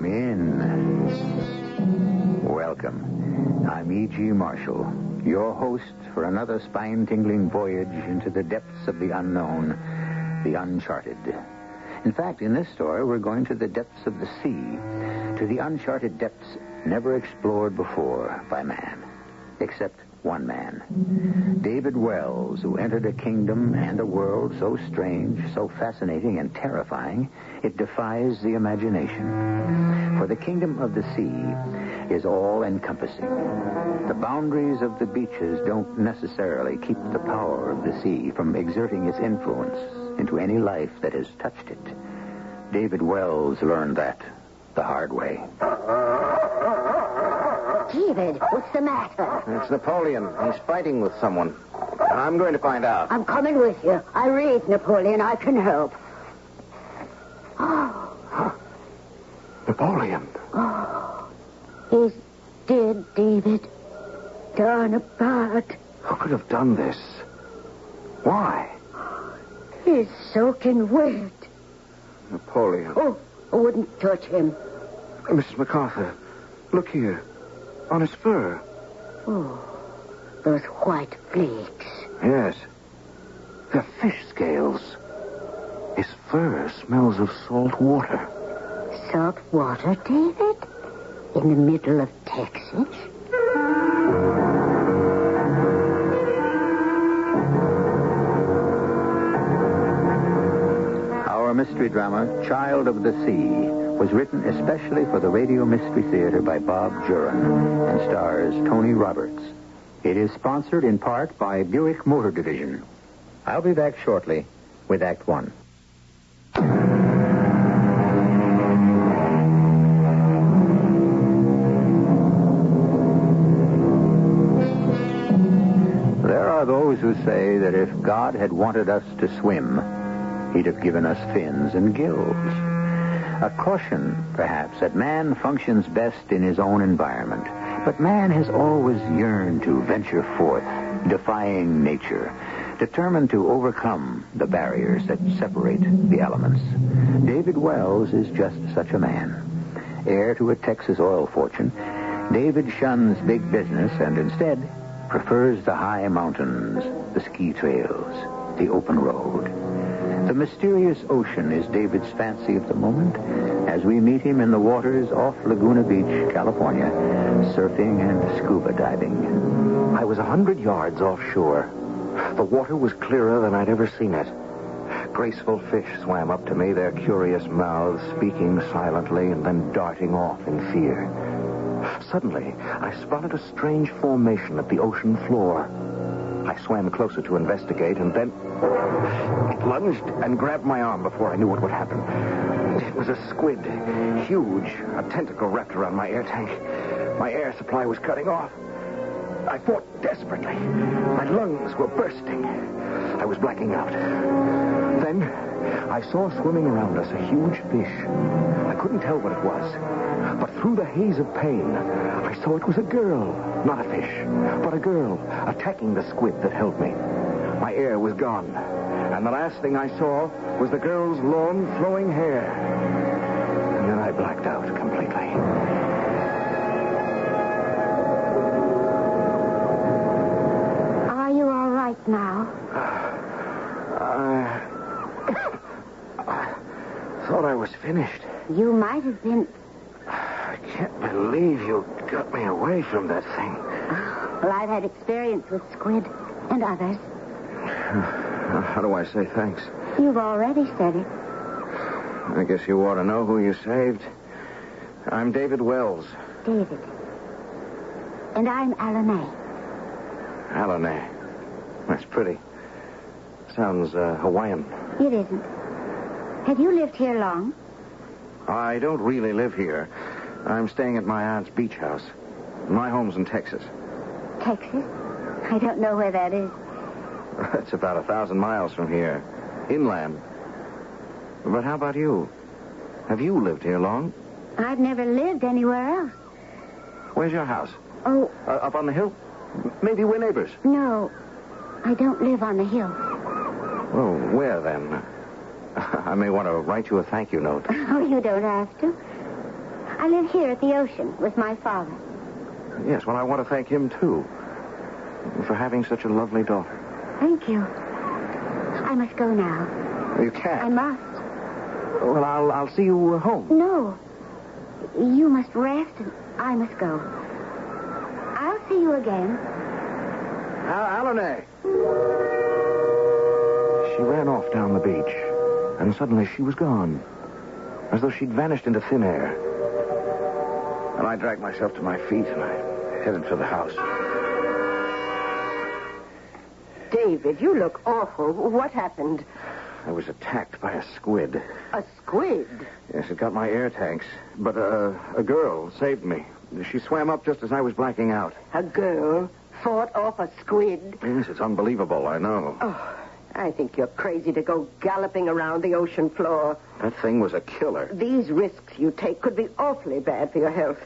Come in. Welcome. I'm E.G. Marshall, your host for another spine-tingling voyage into the depths of the unknown, the uncharted. In fact, in this story, we're going to the depths of the sea, to the uncharted depths never explored before by man, except one man. David Wells, who entered a kingdom and a world so strange, so fascinating and terrifying, it defies the imagination. For the kingdom of the sea is all-encompassing. The boundaries of the beaches don't necessarily keep the power of the sea from exerting its influence into any life that has touched it. David Wells learned that the hard way. David, what's the matter? It's Napoleon. He's fighting with someone. I'm going to find out. I'm coming with you. I raised Napoleon. I can help. Napoleon. He's dead, David. Torn apart. Who could have done this? Why? He's soaking wet. Napoleon. Oh, I wouldn't touch him. Mrs. MacArthur, look here. On his fur. Oh, those white flakes. Yes. They're fish scales. His fur smells of salt water. Salt water, David? In the middle of Texas? Our mystery drama, Child of the Sea, was written especially for the Radio Mystery Theater by Bob Juran and stars Tony Roberts. It is sponsored in part by Buick Motor Division. I'll be back shortly with Act One. There are those who say that if God had wanted us to swim, he'd have given us fins and gills. A caution, perhaps, that man functions best in his own environment. But man has always yearned to venture forth, defying nature, determined to overcome the barriers that separate the elements. David Wells is just such a man. Heir to a Texas oil fortune, David shuns big business and instead prefers the high mountains, the ski trails, the open road. The mysterious ocean is David's fancy of the moment as we meet him in the waters off Laguna Beach, California, surfing and scuba diving. I was 100 yards offshore. The water was clearer than I'd ever seen it. Graceful fish swam up to me, their curious mouths speaking silently and then darting off in fear. Suddenly, I spotted a strange formation at the ocean floor. I swam closer to investigate, and then it lunged and grabbed my arm before I knew what would happen. It was a squid, huge, a tentacle wrapped around my air tank. My air supply was cutting off. I fought desperately. My lungs were bursting. I was blacking out. Then I saw swimming around us a huge fish. I couldn't tell what it was, but through the haze of pain, I saw it was a girl, not a fish, but a girl attacking the squid that held me. My air was gone, and the last thing I saw was the girl's long, flowing hair. And then I blacked out completely. Are you all right now? I thought I was finished. You might have been... I can't believe you got me away from that thing. Well, I've had experience with squid and others. How do I say thanks? You've already said it. I guess you ought to know who you saved. I'm David Wells. David. And I'm Alana. Alana. That's pretty. Sounds Hawaiian. It isn't. Have you lived here long? I don't really live here. I'm staying at my aunt's beach house. My home's in Texas. Texas? I don't know where that is. It's about 1,000 miles from here. Inland. But how about you? Have you lived here long? I've never lived anywhere else. Where's your house? Oh, Up on the hill? Maybe we're neighbors. no. I don't live on the hill. Well, where then? I may want to write you a thank you note. Oh, you don't have to. I live here at the ocean with my father. Yes, well, I want to thank him, too, for having such a lovely daughter. Thank you. I must go now. You can't. I must. Well, I'll see you home. No. You must rest, and I must go. I'll see you again. Alane. She ran off down the beach, and suddenly she was gone, as though she'd vanished into thin air. And I dragged myself to my feet, and I headed for the house. David, you look awful. What happened? I was attacked by a squid. A squid? Yes, it got my air tanks. But a girl saved me. She swam up just as I was blacking out. A girl fought off a squid? Yes, it's unbelievable, I know. Oh, I think you're crazy to go galloping around the ocean floor. That thing was a killer. These risks you take could be awfully bad for your health.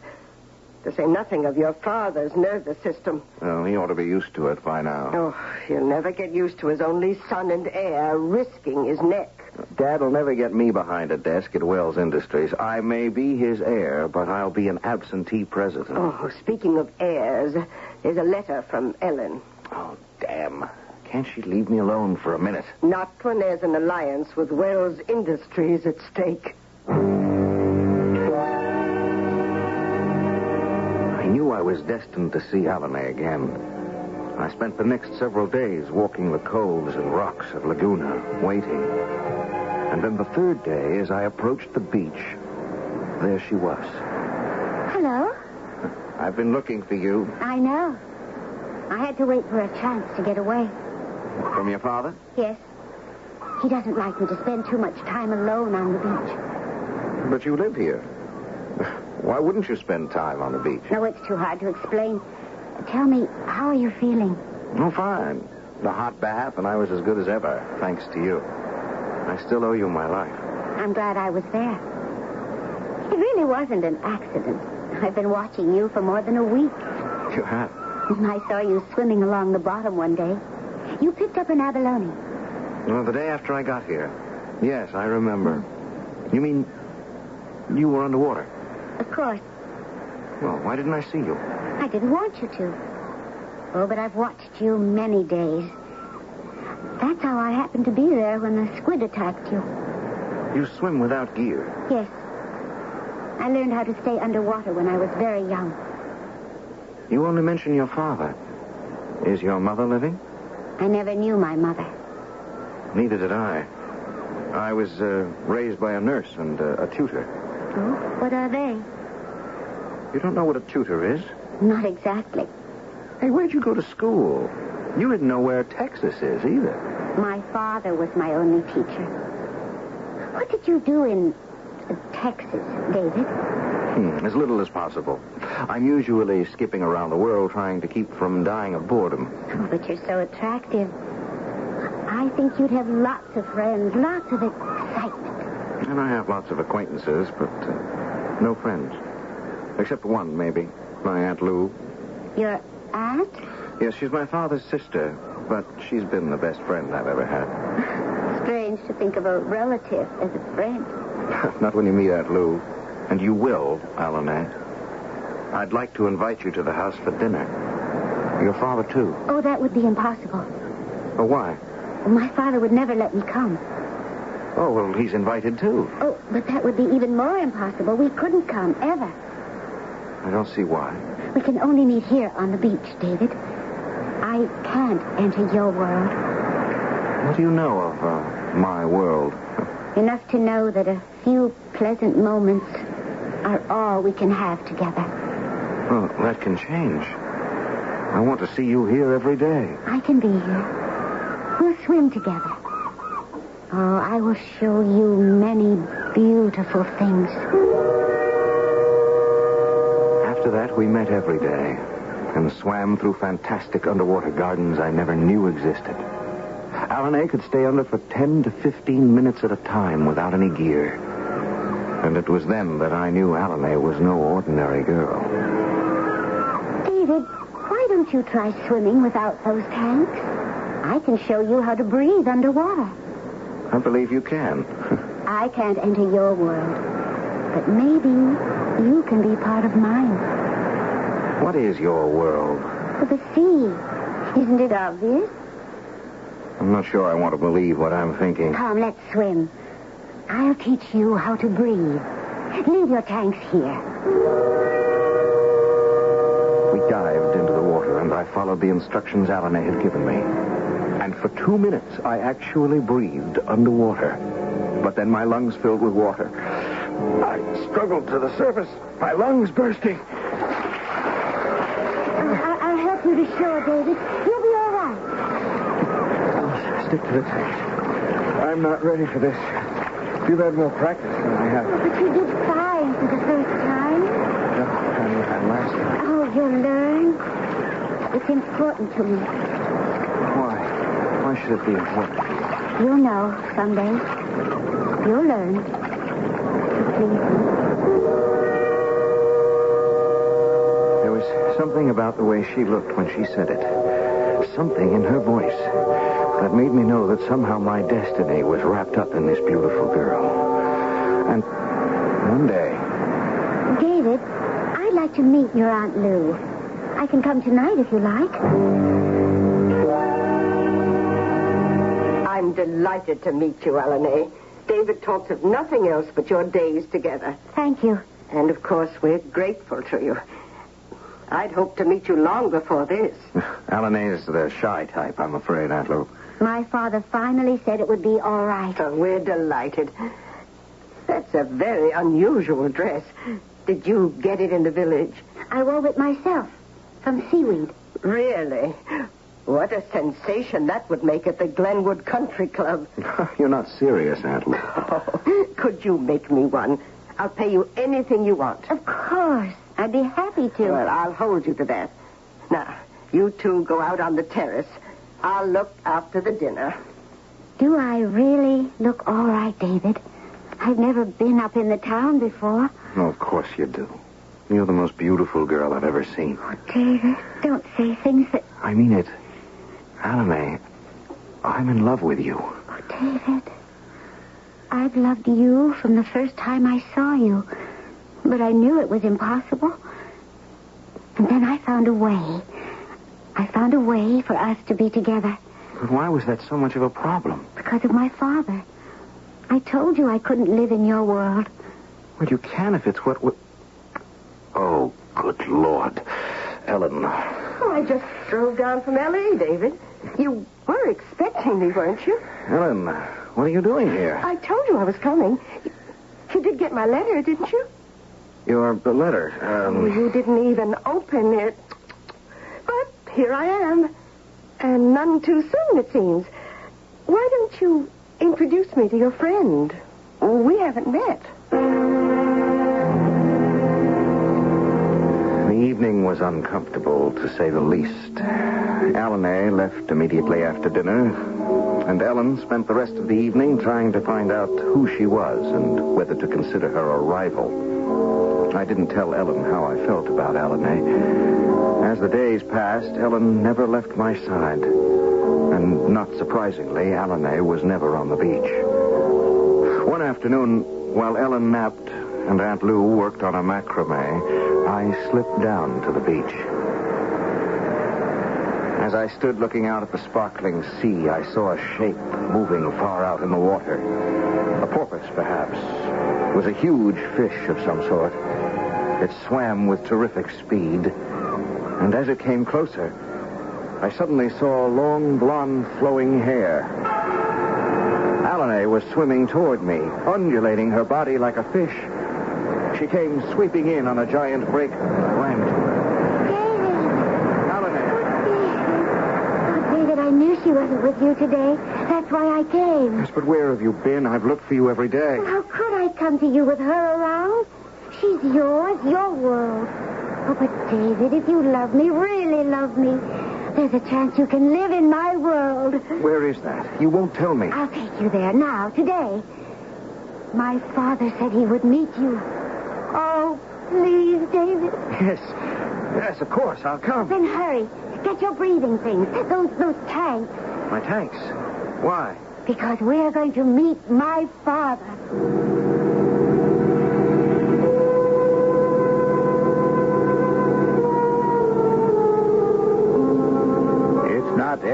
To say nothing of your father's nervous system. Well, he ought to be used to it by now. Oh, he'll never get used to his only son and heir risking his neck. Dad will never get me behind a desk at Wells Industries. I may be his heir, but I'll be an absentee president. Oh, speaking of heirs, there's a letter from Ellen. Oh, damn. Can't she leave me alone for a minute? Not when there's an alliance with Wells Industries at stake. I knew I was destined to see Alane again. I spent the next several days walking the coves and rocks of Laguna, waiting. And then the third day, as I approached the beach, there she was. Hello? I've been looking for you. I know. I had to wait for a chance to get away. From your father? Yes. He doesn't like me to spend too much time alone on the beach. But you live here. Why wouldn't you spend time on the beach? No, it's too hard to explain. Tell me, how are you feeling? Oh, fine. The hot bath, and I was as good as ever, thanks to you. I still owe you my life. I'm glad I was there. It really wasn't an accident. I've been watching you for more than a week. You have? I saw you swimming along the bottom one day. You picked up an abalone. Well, the day after I got here. Yes, I remember. You mean you were underwater? Of course. Well, why didn't I see you? I didn't want you to. Oh, but I've watched you many days. That's how I happened to be there when the squid attacked you. You swim without gear. Yes. I learned how to stay underwater when I was very young. You only mention your father. Is your mother living? I never knew my mother. Neither did I. I was raised by a nurse and a tutor. Oh, what are they? You don't know what a tutor is? Not exactly. Hey, where'd you go to school? You didn't know where Texas is either. My father was my only teacher. What did you do in Texas, David? As little as possible. I'm usually skipping around the world trying to keep from dying of boredom. Oh, but you're so attractive. I think you'd have lots of friends, lots of excitement. And I have lots of acquaintances, but no friends. Except one, maybe. My Aunt Lou. Your aunt? Yes, she's my father's sister, but she's been the best friend I've ever had. Strange to think of a relative as a friend. Not when you meet Aunt Lou. And you will, Alane. I'd like to invite you to the house for dinner. Your father, too. Oh, that would be impossible. Oh, why? My father would never let me come. Oh, well, he's invited, too. Oh, but that would be even more impossible. We couldn't come, ever. I don't see why. We can only meet here on the beach, David. I can't enter your world. What do you know of my world? Enough to know that a few pleasant moments are all we can have together. Well, that can change. I want to see you here every day. I can be here. We'll swim together. Oh, I will show you many beautiful things. After that, we met every day and swam through fantastic underwater gardens I never knew existed. Alane could stay under for 10 to 15 minutes at a time without any gear. And it was then that I knew Alane was no ordinary girl. David, why don't you try swimming without those tanks? I can show you how to breathe underwater. I believe you can. I can't enter your world. But maybe you can be part of mine. What is your world? The sea. Isn't it obvious? I'm not sure I want to believe what I'm thinking. Come, let's swim. I'll teach you how to breathe. Leave your tanks here. We dived into the water, and I followed the instructions Alan had given me. And for 2 minutes, I actually breathed underwater. But then my lungs filled with water. I struggled to the surface, my lungs bursting. I'll help you to shore, David. You'll be all right. I'll stick to the tanks. I'm not ready for this. You've had more practice than I have. But you did fine for the first time. No, and last time. Oh, you'll learn. It's important to me. Why? Why should it be important to you? You'll know someday. You'll learn. Please. There was something about the way she looked when she said it. Something in her voice that made me know that somehow my destiny was wrapped up in this beautiful girl. And one day... David, I'd like to meet your Aunt Lou. I can come tonight if you like. I'm delighted to meet you, Elena. David talks of nothing else but your days together. Thank you. And, of course, we're grateful to you. I'd hoped to meet you long before this. Alan is the shy type, I'm afraid, Aunt Lou. My father finally said it would be all right. So we're delighted. That's a very unusual dress. Did you get it in the village? I wove it myself from seaweed. Really? What a sensation that would make at the Glenwood Country Club. You're not serious, Aunt Lou. Oh, could you make me one? I'll pay you anything you want. Of course. I'd be happy to. Well, I'll hold you to that. Now, you two go out on the terrace. I'll look after the dinner. Do I really look all right, David? I've never been up in the town before. No, of course you do. You're the most beautiful girl I've ever seen. Oh, David, don't say things that... I mean it. Alame, I'm in love with you. Oh, David, I've loved you from the first time I saw you. But I knew it was impossible. And then I found a way. I found a way for us to be together. But why was that so much of a problem? Because of my father. I told you I couldn't live in your world. Well, you can if it's what... Oh, good Lord. Ellen. Oh, I just drove down from L.A., David. You were expecting me, weren't you? Ellen, what are you doing here? I told you I was coming. You did get my letter, didn't you? Your letter. Oh, you didn't even open it. But here I am. And none too soon, it seems. Why don't you introduce me to your friend? We haven't met. The evening was uncomfortable, to say the least. Alane left immediately after dinner, and Ellen spent the rest of the evening trying to find out who she was and whether to consider her a rival. I didn't tell Ellen how I felt about Alane. As the days passed, Ellen never left my side. And not surprisingly, Alane was never on the beach. One afternoon, while Ellen napped and Aunt Lou worked on a macrame, I slipped down to the beach. As I stood looking out at the sparkling sea, I saw a shape moving far out in the water. A porpoise, perhaps. It was a huge fish of some sort. It swam with terrific speed. And as it came closer, I suddenly saw long, blonde, flowing hair. Alane was swimming toward me, undulating her body like a fish. She came sweeping in on a giant break and ran to her. David! Alane! Oh, David, I knew she wasn't with you today. That's why I came. Yes, but where have you been? I've looked for you every day. How could I come to you with her around? She's yours, your world. Oh, but David, if you love me, really love me, there's a chance you can live in my world. Where is that? You won't tell me. I'll take you there now, today. My father said he would meet you. Oh, please, David. Yes, of course, I'll come. Then hurry. Get your breathing things. Those tanks. My tanks? Why? Because we're going to meet my father.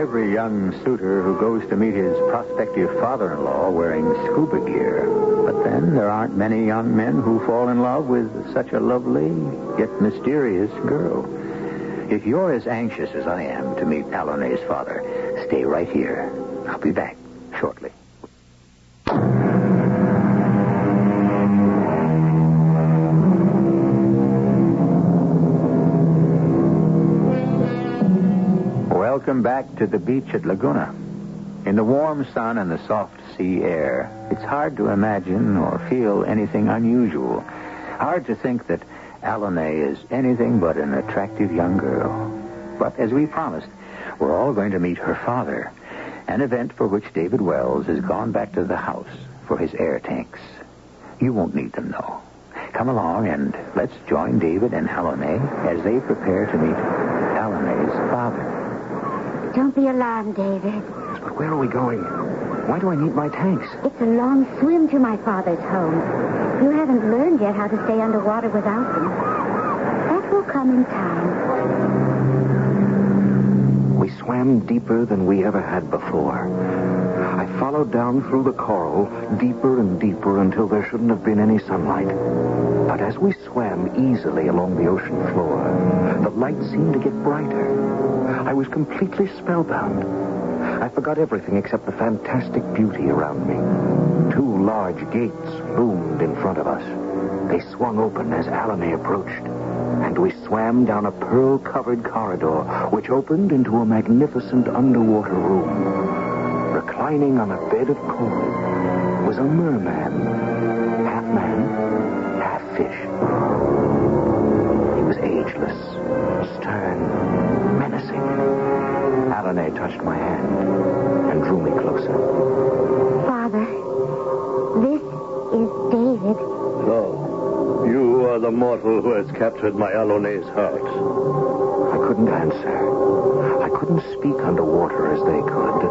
every young suitor who goes to meet his prospective father-in-law wearing scuba gear. But then there aren't many young men who fall in love with such a lovely yet mysterious girl. If you're as anxious as I am to meet Alonay's father, stay right here. I'll be back shortly. Welcome back to the beach at Laguna. In the warm sun and the soft sea air, it's hard to imagine or feel anything unusual. Hard to think that Alonay is anything but an attractive young girl. But as we promised, we're all going to meet her father, an event for which David Wells has gone back to the house for his air tanks. You won't need them, though. Come along and let's join David and Alonay as they prepare to meet Alonay's father. Don't be alarmed, David. But where are we going? Why do I need my tanks? It's a long swim to my father's home. You haven't learned yet how to stay underwater without them. That will come in time. We swam deeper than we ever had before. I followed down through the coral, deeper and deeper until there shouldn't have been any sunlight. But as we swam easily along the ocean floor, the light seemed to get brighter. I was completely spellbound. I forgot everything except the fantastic beauty around me. 2 large gates loomed in front of us. They swung open as Alonay approached, and we swam down a pearl-covered corridor which opened into a magnificent underwater room. Reclining on a bed of coral was a merman, half man, half fish. He was ageless, stern, menacing. Alonay touched my hand and drew me closer. Father, this is David. So, you are the mortal who has captured my Alonay's heart. I couldn't answer. I couldn't speak underwater as they could,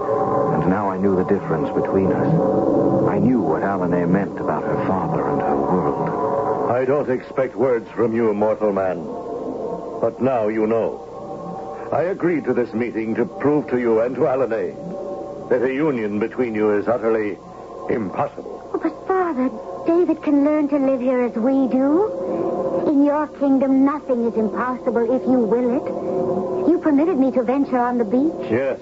and now I knew the difference between us. I knew what Alonay meant about her father and her world. I don't expect words from you, mortal man. But now you know. I agreed to this meeting to prove to you and to Alonay that a union between you is utterly impossible. Oh, but, Father, David can learn to live here as we do. In your kingdom, nothing is impossible if you will it. You permitted me to venture on the beach. Yes,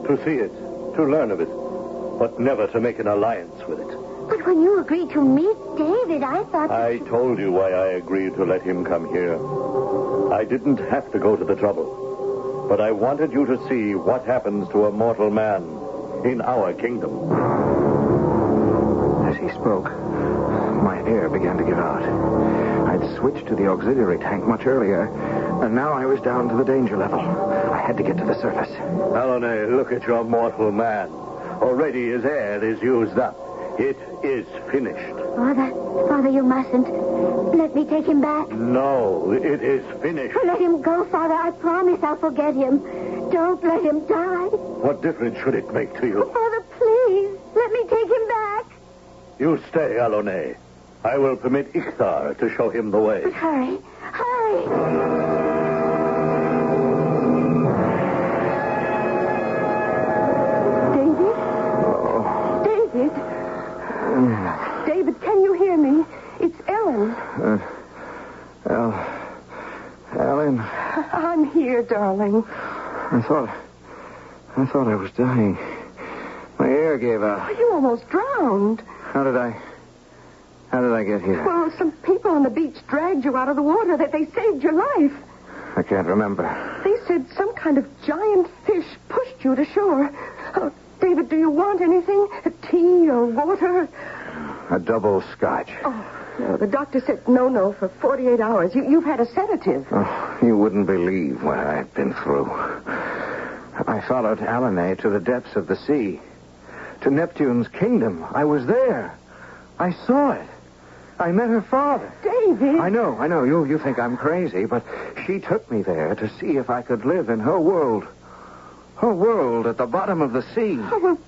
to see it, to learn of it, but never to make an alliance with it. But when you agreed to meet David, I thought... I told you why I agreed to let him come here. I didn't have to go to the trouble. But I wanted you to see what happens to a mortal man in our kingdom. As he spoke, my air began to give out. I'd switched to the auxiliary tank much earlier, and now I was down to the danger level. I had to get to the surface. Alonay, look at your mortal man. Already his air is used up. It is finished. Father, you mustn't. Let me take him back. No, it is finished. Let him go, Father. I promise I'll forget him. Don't let him die. What difference should it make to you? Father, please, let me take him back. You stay, Alonay. I will permit Ikhtar to show him the way. But hurry. David, can you hear me? It's Ellen. Ellen? I'm here, darling. I thought I was dying. My air gave out. You almost drowned. How did I get here? Well, some people on the beach dragged you out of the water. They saved your life. I can't remember. They said some kind of giant fish pushed you to shore. Oh, David, do you want anything? A tea or water? A double scotch. Oh, no, the doctor said no for 48 hours. You've had a sedative. Oh, you wouldn't believe what I've been through. I followed Alonay to the depths of the sea. To Neptune's kingdom. I was there. I saw it. I met her father. David! I know. You think I'm crazy, but she took me there to see if I could live in her world. Her world at the bottom of the sea. Oh, well,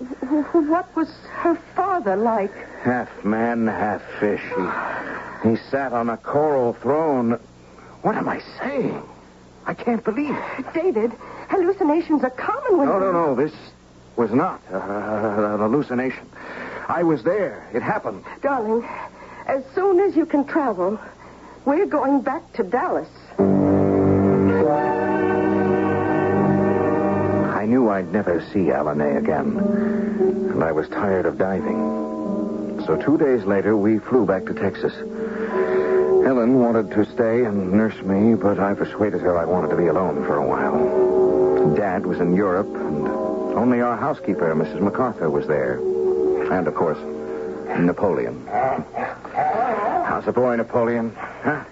what was her father like? Half man, half fish. He sat on a coral throne. What am I saying? I can't believe it. David, hallucinations are common with... No. This was not an hallucination. I was there. It happened. Darling, as soon as you can travel, we're going back to Dallas. I knew I'd never see Alanay again, and I was tired of diving. So 2 days later, we flew back to Texas. Helen wanted to stay and nurse me, but I persuaded her I wanted to be alone for a while. Dad was in Europe, and only our housekeeper, Mrs. MacArthur, was there. And, of course, Napoleon. How's the boy, Napoleon? Huh?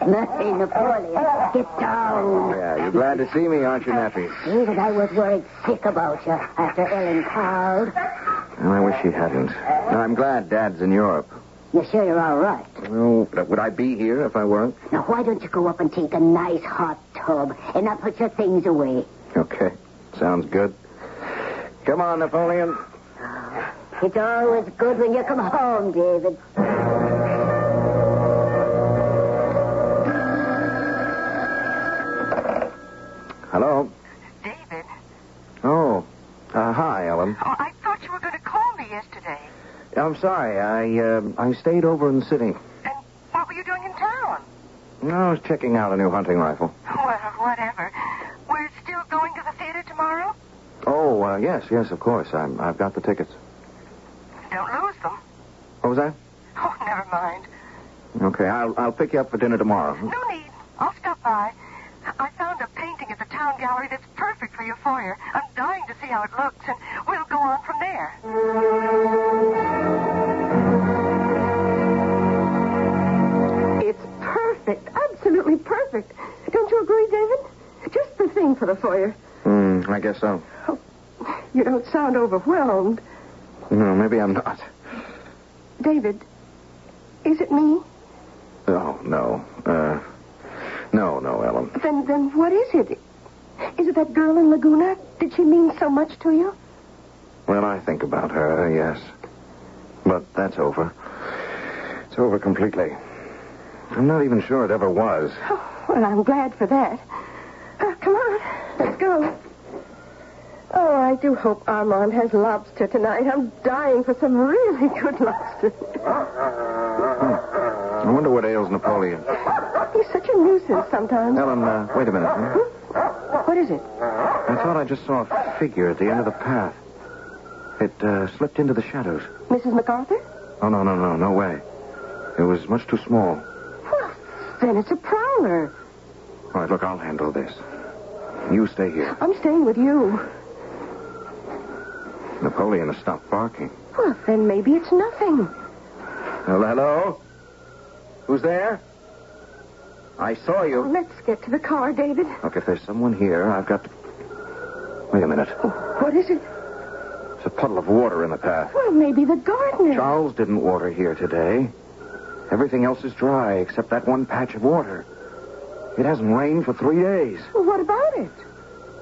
Nothing, Napoleon. Get down. Yeah, you're glad to see me, aren't you, Nappy? David, I was worried sick about you after Ellen called. Well, I wish she hadn't. I'm glad Dad's in Europe. You sure you're all right? Well, would I be here if I weren't? Now, why don't you go up and take a nice hot tub and not put your things away? Okay. Sounds good. Come on, Napoleon. It's always good when you come home, David. Hello? David? Oh. Hi, Ellen. Oh, I thought you were going to call me yesterday. I'm sorry. I stayed over in the city. And what were you doing in town? I was checking out a new hunting rifle. Well, whatever. We're still going to the theater tomorrow? Oh, yes, of course. I've got the tickets. Don't lose them. What was that? Oh, never mind. Okay, I'll pick you up for dinner tomorrow. No need. I'll stop by. I found a painting at the town gallery that's perfect for your foyer. I'm dying to see how it looks, and we'll go on from there. It's perfect. Absolutely perfect. Don't you agree, David? Just the thing for the foyer. I guess so. Oh, you don't sound overwhelmed. No, maybe I'm not. David, is it me? Oh, no. No, Ellen. Then what is it? Is it that girl in Laguna? Did she mean so much to you? Well, I think about her, yes. But that's over. It's over completely. I'm not even sure it ever was. Oh, well, I'm glad for that. Come on, let's go. Oh, I do hope Armand has lobster tonight. I'm dying for some really good lobster. I wonder what ails Napoleon. He's such a nuisance sometimes. Ellen, wait a minute. What is it? I thought I just saw a figure at the end of the path. It slipped into the shadows. Mrs. MacArthur? Oh, no way. It was much too small. Well, then it's a prowler. All right, look, I'll handle this. You stay here. I'm staying with you. Napoleon has stopped barking. Well, then maybe it's nothing. Hello? Who's there? I saw you. Let's get to the car, David. Look, if there's someone here, I've got to... Wait a minute. What is it? It's a puddle of water in the path. Well, maybe the gardener. Charles didn't water here today. Everything else is dry except that one patch of water. It hasn't rained for 3 days. Well, what about it?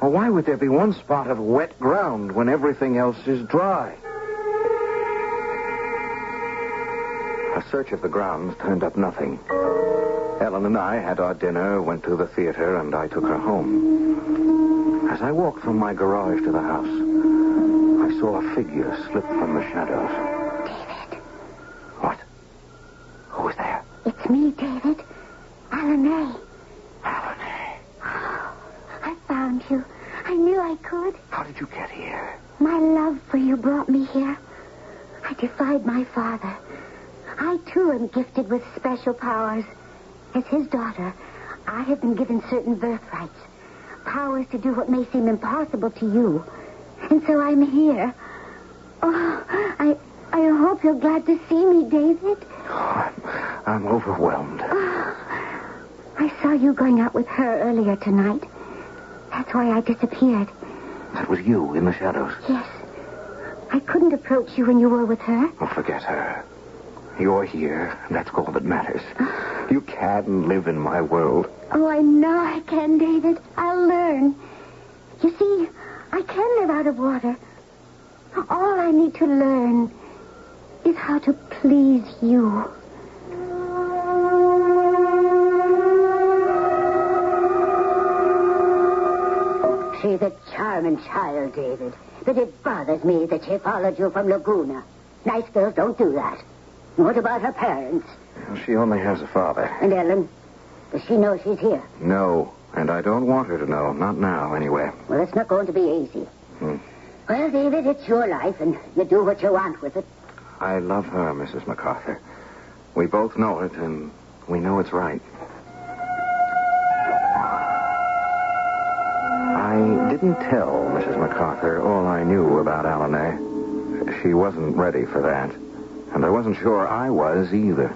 Well, why would there be one spot of wet ground when everything else is dry? A search of the grounds turned up nothing. Ellen and I had our dinner, went to the theater, and I took her home. As I walked from my garage to the house, I saw a figure slip from the shadows. David. What? Who was there? It's me, David. Alanay. Alanay. I found you. I knew I could. How did you get here? My love for you brought me here. I defied my father. I, too, am gifted with special powers. As his daughter, I have been given certain birthrights. Powers to do what may seem impossible to you. And so I'm here. Oh, I hope you're glad to see me, David. Oh, I'm overwhelmed. Oh, I saw you going out with her earlier tonight. That's why I disappeared. That was you in the shadows? Yes. I couldn't approach you when you were with her. Oh, forget her. You're here, and that's all that matters. You can live in my world. Oh, I know I can, David. I'll learn. You see, I can live out of water. All I need to learn is how to please you. child, David. But it bothers me that she followed you from Laguna. Nice girls don't do that. What about her parents? Well, she only has a father. And Ellen? Does she know she's here? No, and I don't want her to know. Not now, anyway. Well, it's not going to be easy. Well, David, it's your life, and you do what you want with it. I love her, Mrs. MacArthur. We both know it, and we know it's right. I didn't tell Mrs. MacArthur all I knew about Alanay. She wasn't ready for that, and I wasn't sure I was either.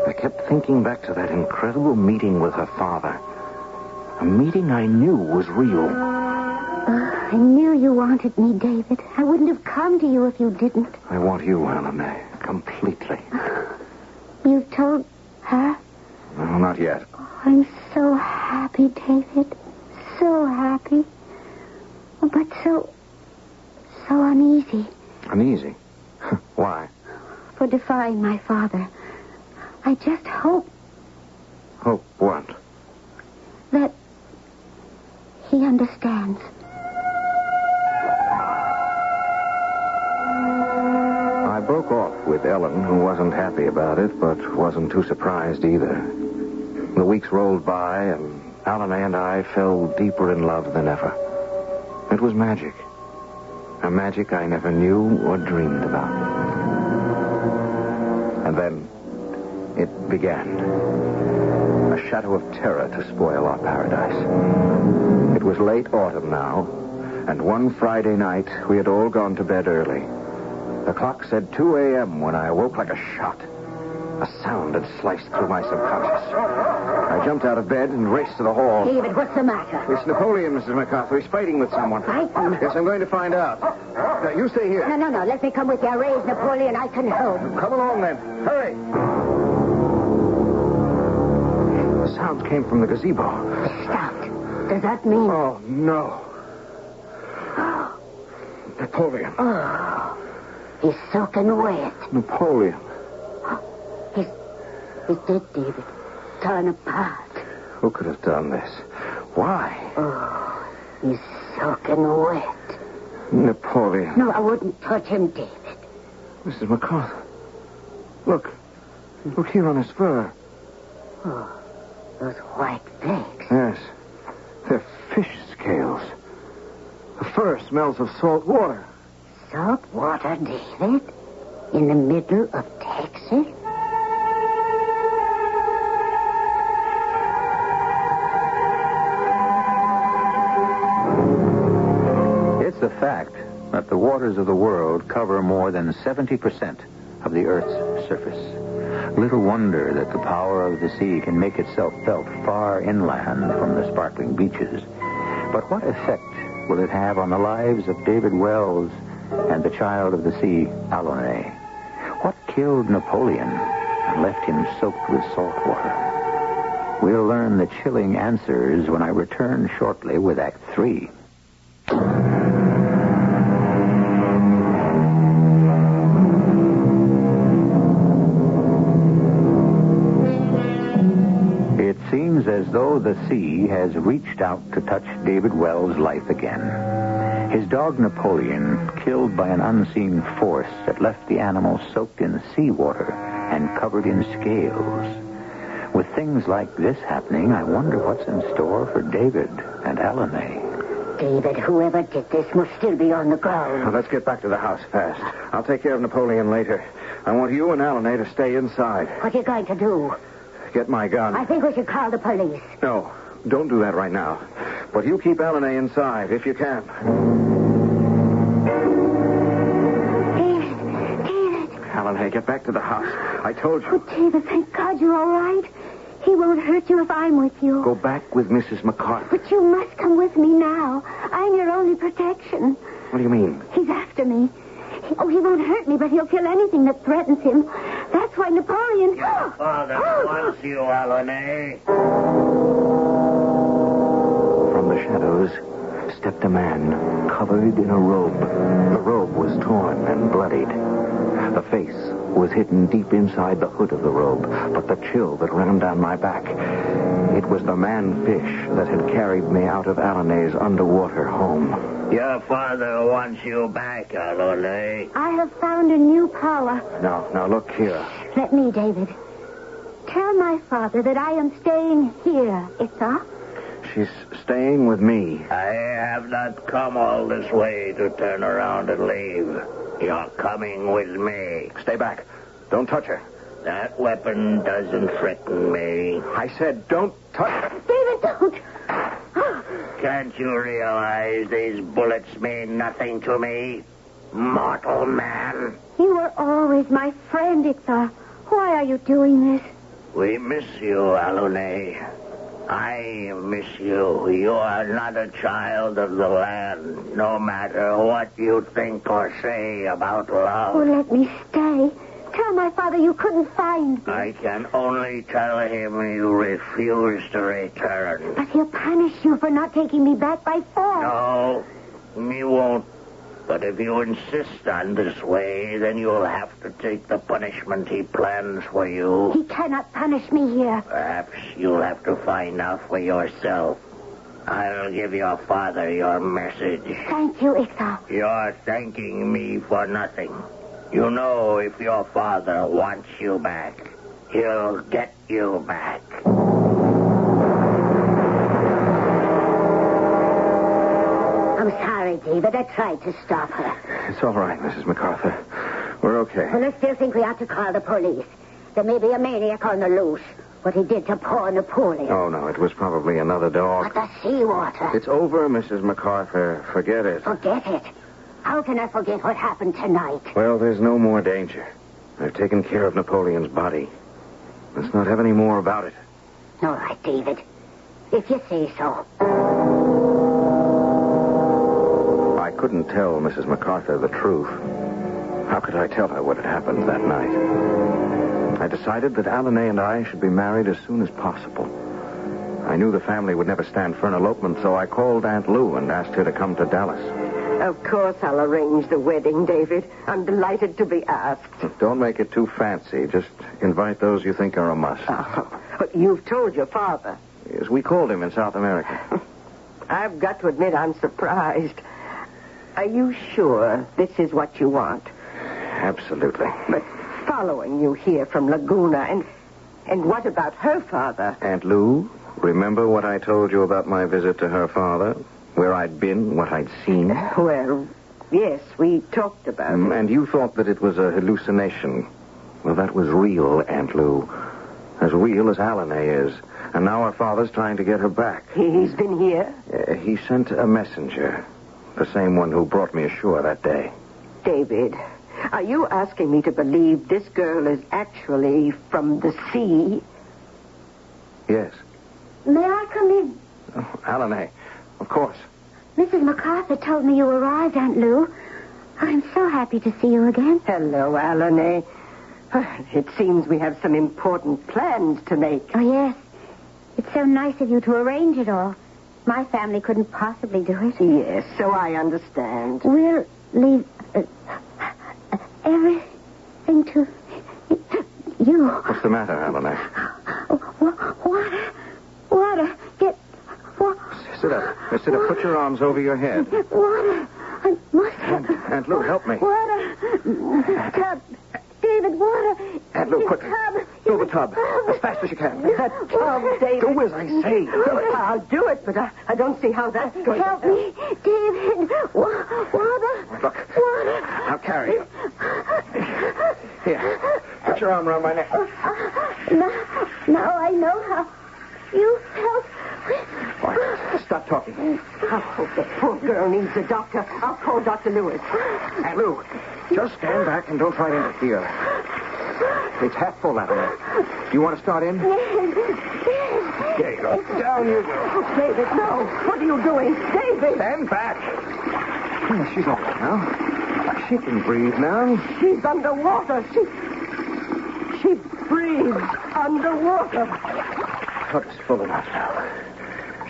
I kept thinking back to that incredible meeting with her father. A meeting I knew was real. I knew you wanted me, David. I wouldn't have come to you if you didn't. I want you, Alanay, completely. You've told her? No, not yet. Oh, I'm so happy, David. So happy. Oh, but so uneasy. Uneasy? Why? For defying my father. I just hope Hope what? that he understands. I broke off with Ellen, who wasn't happy about it, but wasn't too surprised either. The weeks rolled by, and Alanay and I fell deeper in love than ever. It was magic. A magic I never knew or dreamed about. And then it began. A shadow of terror to spoil our paradise. It was late autumn now, and one Friday night we had all gone to bed early. The clock said 2 a.m. when I awoke like a shot. A sound had sliced through my subconscious. I jumped out of bed and raced to the hall. David, what's the matter? It's Napoleon, Mrs. MacArthur. He's fighting with someone. Fighting? Yes, I'm going to find out. You stay here. No. Let me come with you. I raised Napoleon. I can help. Come along, then. Hurry. The sounds came from the gazebo. Stopped. Does that mean... Oh, no. Napoleon. Oh, he's soaking wet. Napoleon. He's dead, David. Torn apart. Who could have done this? Why? Oh, he's soaking wet. Napoleon. No, I wouldn't touch him, David. Mrs. MacArthur. Look. Look here on his fur. Oh, those white flakes. Yes. They're fish scales. The fur smells of salt water. Salt water, David? In the middle of Texas? It's a fact that the waters of the world cover more than 70% of the Earth's surface. Little wonder that the power of the sea can make itself felt far inland from the sparkling beaches. But what effect will it have on the lives of David Wells and the child of the sea, Alanay? What killed Napoleon and left him soaked with salt water? We'll learn the chilling answers when I return shortly with Act 3. It seems as though the sea has reached out to touch David Wells' life again. His dog Napoleon, killed by an unseen force that left the animal soaked in seawater and covered in scales. With things like this happening, I wonder what's in store for David and Alanay. David, whoever did this must still be on the ground. Now, let's get back to the house fast. I'll take care of Napoleon later. I want you and Alanay to stay inside. What are you going to do? Get my gun. I think we should call the police. No, don't do that right now. But you keep Alanay inside, if you can. David. Alanay, get back to the house. I told you. Oh, David, thank God you're all right. He won't hurt you if I'm with you. Go back with Mrs. MacArthur. But you must come with me now. I'm your only protection. What do you mean? He's after me. He won't hurt me, but he'll kill anything that threatens him. That's why Napoleon... Father wants you, Alanay. From the shadows stepped a man covered in a robe. The robe was torn and bloodied. The face was hidden deep inside the hood of the robe, but the chill that ran down my back, It was the man-fish that had carried me out of Alanay's underwater home. Your father wants you back, Alone. I have found a new power. Now, look here. Let me, David. Tell my father that I am staying here, Itza. She's staying with me. I have not come all this way to turn around and leave. You're coming with me. Stay back. Don't touch her. That weapon doesn't threaten me. I said don't touch her. David, don't. Can't you realize these bullets mean nothing to me? Mortal man. You were always my friend, Itza. Why are you doing this? We miss you, Alone. I miss you. You are not a child of the land, no matter what you think or say about love. Oh, let me stay. Tell my father you couldn't find me. I can only tell him you refuse to return. But he'll punish you for not taking me back by force. No, he won't. But if you insist on this way, then you'll have to take the punishment he plans for you. He cannot punish me here. Perhaps you'll have to find out for yourself. I'll give your father your message. Thank you, Itza. You're thanking me for nothing. You know, if your father wants you back, he'll get you back. I'm sorry, David. I tried to stop her. It's all right, Mrs. MacArthur. We're okay. Well, I still think we ought to call the police. There may be a maniac on the loose. What he did to poor Napoleon. Oh, no, it was probably another dog. But the seawater. It's over, Mrs. MacArthur. Forget it. Forget it. How can I forget what happened tonight? Well, there's no more danger. I've taken care of Napoleon's body. Let's not have any more about it. All right, David. If you say so. I couldn't tell Mrs. MacArthur the truth. How could I tell her what had happened that night? I decided that Alanay and I should be married as soon as possible. I knew the family would never stand for an elopement, so I called Aunt Lou and asked her to come to Dallas. Of course I'll arrange the wedding, David. I'm delighted to be asked. Don't make it too fancy. Just invite those you think are a must. Oh, but you've told your father. Yes, we called him in South America. I've got to admit I'm surprised. Are you sure this is what you want? Absolutely. But following you here from Laguna, and what about her father? Aunt Lou, remember what I told you about my visit to her father? Where I'd been, what I'd seen? Well, yes, we talked about it. And you thought that it was a hallucination. Well, that was real, Aunt Lou. As real as Alanay is. And now her father's trying to get her back. He's been here? He sent a messenger. The same one who brought me ashore that day. David, are you asking me to believe this girl is actually from the sea? Yes. May I come in? Oh, Alanay, of course. Mrs. MacArthur told me you arrived, Aunt Lou. I'm so happy to see you again. Hello, Alanay. It seems we have some important plans to make. Oh, yes. It's so nice of you to arrange it all. My family couldn't possibly do it. Yes, so I understand. We'll leave everything to you. What's the matter, Alanay? Water. Get water. Sit up. Sit up. Put your arms over your head. Water. I must. Aunt Lou, help me. Water. Tub. David, water. Aunt Lou, quick. Tub. Fill the tub. As fast as you can. The tub, David. Do as I say. I'll do it, but I don't see how that's going Help to me, David. Water. Look. Water. I'll carry you. Here. Put your arm around my neck. Now I know how you felt. All right. Stop talking. Oh, the poor girl needs a doctor. I'll call Dr. Lewis. Aunt Lou, just stand back and don't try to interfere. It's half full, Alanay. Do you want to start in? Yes. There you go. Down you go. David, no. What are you doing? David! Stand back. Yes, she's all right now. She can breathe now. She's underwater. She breathes underwater. Tub's full enough now.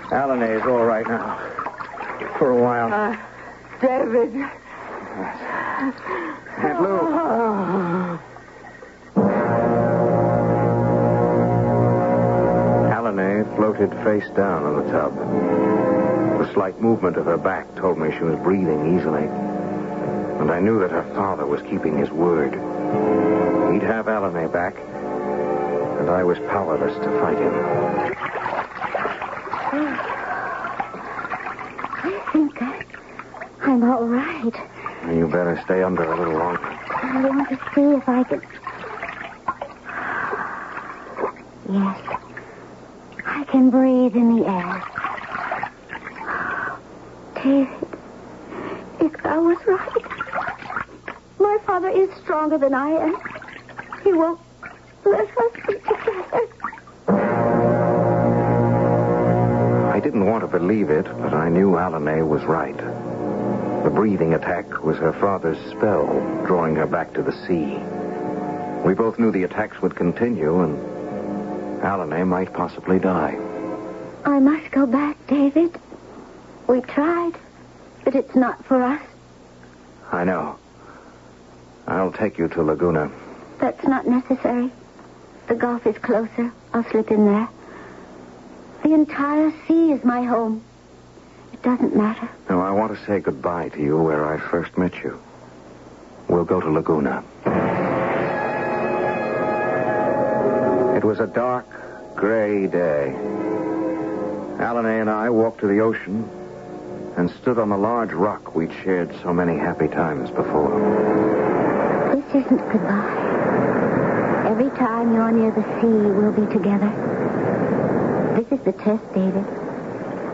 Alanay is all right now. For a while. David. Aunt Lou. Alanay, floated face down in the tub. The slight movement of her back told me she was breathing easily. And I knew that her father was keeping his word. He'd have Alanae back, and I was powerless to fight him. I think I'm all right. You better stay under a little longer. I want to see if I can... Yes. I can breathe in the air. David, if I was right, my father is stronger than I am. He won't let us be together. I didn't want to believe it, but I knew Alanae was right. The breathing attack was her father's spell, drawing her back to the sea. We both knew the attacks would continue, and Alanae might possibly die. I must go back, David. We tried, but it's not for us. I know. I'll take you to Laguna. That's not necessary. The Gulf is closer. I'll slip in there. The entire sea is my home. It doesn't matter. No, I want to say goodbye to you where I first met you. We'll go to Laguna. It was a dark, gray day. Alanae and I walked to the ocean and stood on the large rock we'd shared so many happy times before. This isn't goodbye. Every time you're near the sea, we'll be together. This is the test, David.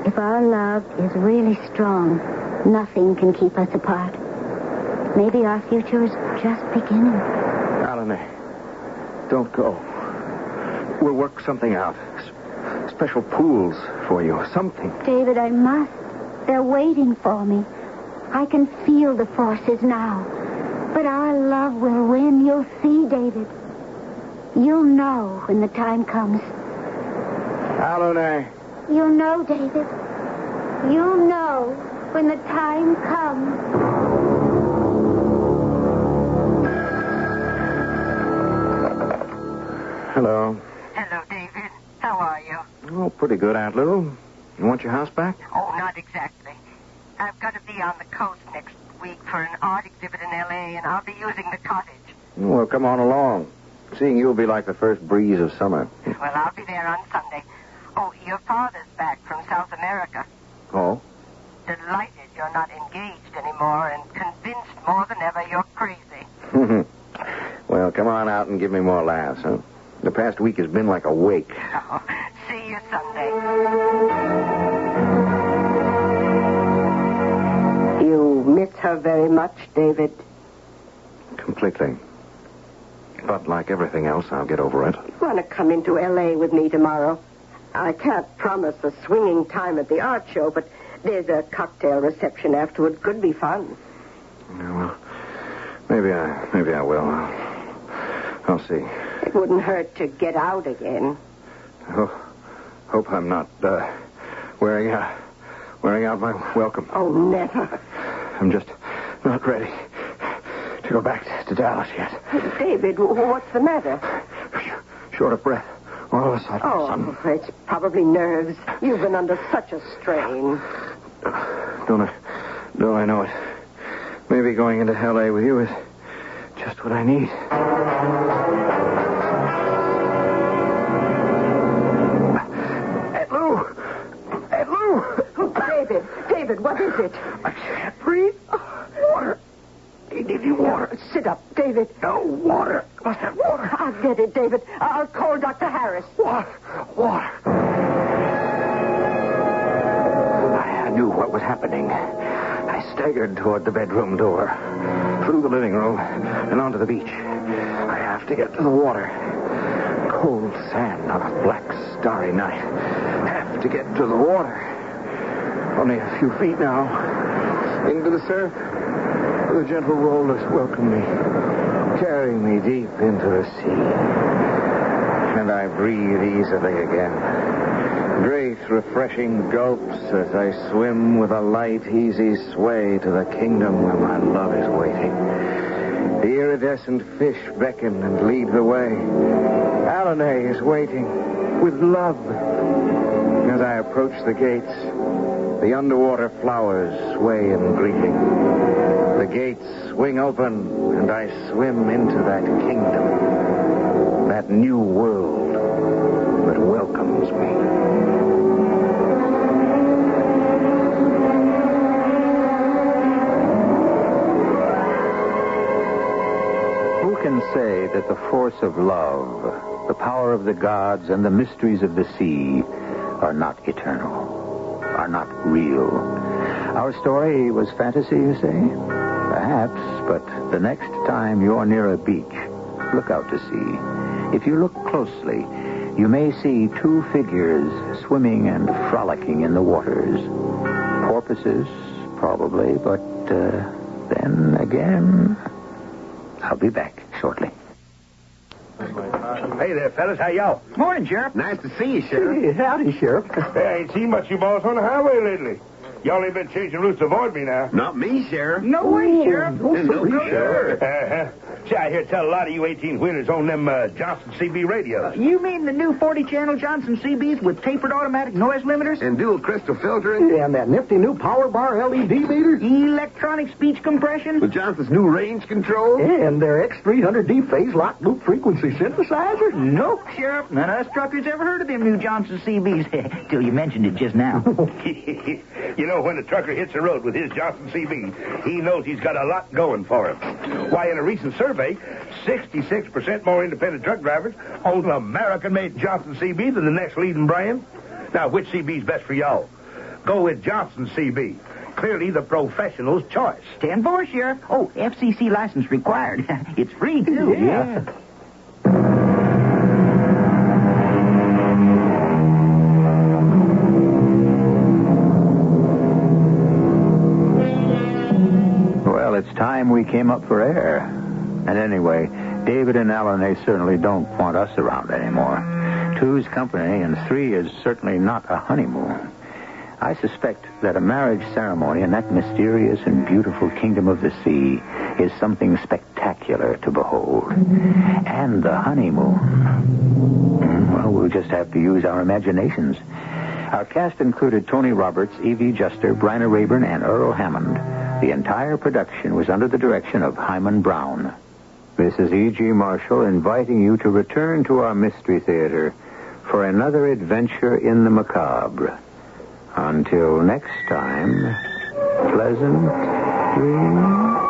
If our love is really strong, nothing can keep us apart. Maybe our future is just beginning. Alanae, don't go. We'll work something out. Special pools for you. Something. David, I must. They're waiting for me. I can feel the forces now. But our love will win. You'll see, David. You'll know when the time comes. Alanae. You'll know, David. You'll know when the time comes. Hello. Hello, David. How are you? Oh, pretty good, Aunt Lou. You want your house back? Oh, not exactly. I've got to be on the coast next week for an art exhibit in L.A., and I'll be using the cottage. Well, come on along. Seeing you will be like the first breeze of summer. Well, I'll be there on Sunday. Oh, your father's back from South America. Oh? Delighted you're not engaged anymore and convinced more than ever you're crazy. Well, come on out and give me more laughs, huh? The past week has been like a wake. Oh, see you Sunday. You miss her very much, David? Completely. But like everything else, I'll get over it. You want to come into L.A. with me tomorrow? I can't promise a swinging time at the art show, but there's a cocktail reception afterward. Could be fun. Yeah, well, maybe I will. I'll see. It wouldn't hurt to get out again. Oh, hope I'm not wearing out my welcome. Oh, never. I'm just not ready to go back to Dallas yet. David, what's the matter? Short of breath. All of a sudden. Oh, it's probably nerves. You've been under such a strain. Don't I know it? Maybe going into L.A. with you is just what I need. Aunt Lou! David, what is it? I can't breathe. Water. I give you water. Sit up, David. No, water. What's that water? I'll get it, David. I'll call Dr. Harris. Water. I knew what was happening. I staggered toward the bedroom door, through the living room, and onto the beach. I have to get to the water. Cold sand on a black, starry night. Have to get to the water. Only a few feet now. Into the surf. The gentle rollers welcome me, carrying me deep into the sea. And I breathe easily again. Great, refreshing gulps as I swim with a light, easy sway to the kingdom where my love is waiting. The iridescent fish beckon and lead the way. Alanae is waiting. with love. As I approach the gates, the underwater flowers sway in greeting. The gates swing open, and I swim into that kingdom, that new world that welcomes me. Who can say that the force of love, the power of the gods, and the mysteries of the sea are not eternal, are not real? Our story was fantasy, you say? Perhaps, but the next time you're near a beach, look out to sea. If you look closely, you may see two figures swimming and frolicking in the waters. Porpoises, probably, but then again... I'll be back shortly. Hey there, fellas. How y'all? Morning, Sheriff. Nice to see you, Sheriff. Hey, howdy, Sheriff. Hey, I ain't seen much of you boys on the highway lately. Y'all ain't been changing routes to avoid me now. Not me, Sheriff. No way, Sheriff. No, Sheriff. Uh-huh. See, I hear tell a lot of you 18-wheelers own them Johnson CB radios. You mean the new 40-channel Johnson CBs with tapered automatic noise limiters? And dual crystal filtering. And that nifty new power bar LED meter? Electronic speech compression? With Johnson's new range control. And their X300D phase lock loop frequency synthesizer? Nope, Sheriff. None of us truckers ever heard of them new Johnson CBs. Till you mentioned it just now. You know, when the trucker hits the road with his Johnson CB, he knows he's got a lot going for him. Why, in a recent survey, 66% more independent truck drivers own an American-made Johnson CB than the next leading brand. Now, which CB's best for y'all? Go with Johnson CB. Clearly the professional's choice. 10-4, Sheriff. Oh, FCC license required. It's free, too. Yeah. Well, it's time we came up for air. And anyway, David and Alan, they certainly don't want us around anymore. 2's company, and 3 is certainly not a honeymoon. I suspect that a marriage ceremony in that mysterious and beautiful kingdom of the sea is something spectacular to behold. And the honeymoon. Well, we'll just have to use our imaginations. Our cast included Tony Roberts, Evie Juster, Bryna Rayburn, and Earl Hammond. The entire production was under the direction of Hyman Brown. This is E.G. Marshall inviting you to return to our Mystery Theater for another adventure in the macabre. Until next time, pleasant dreams.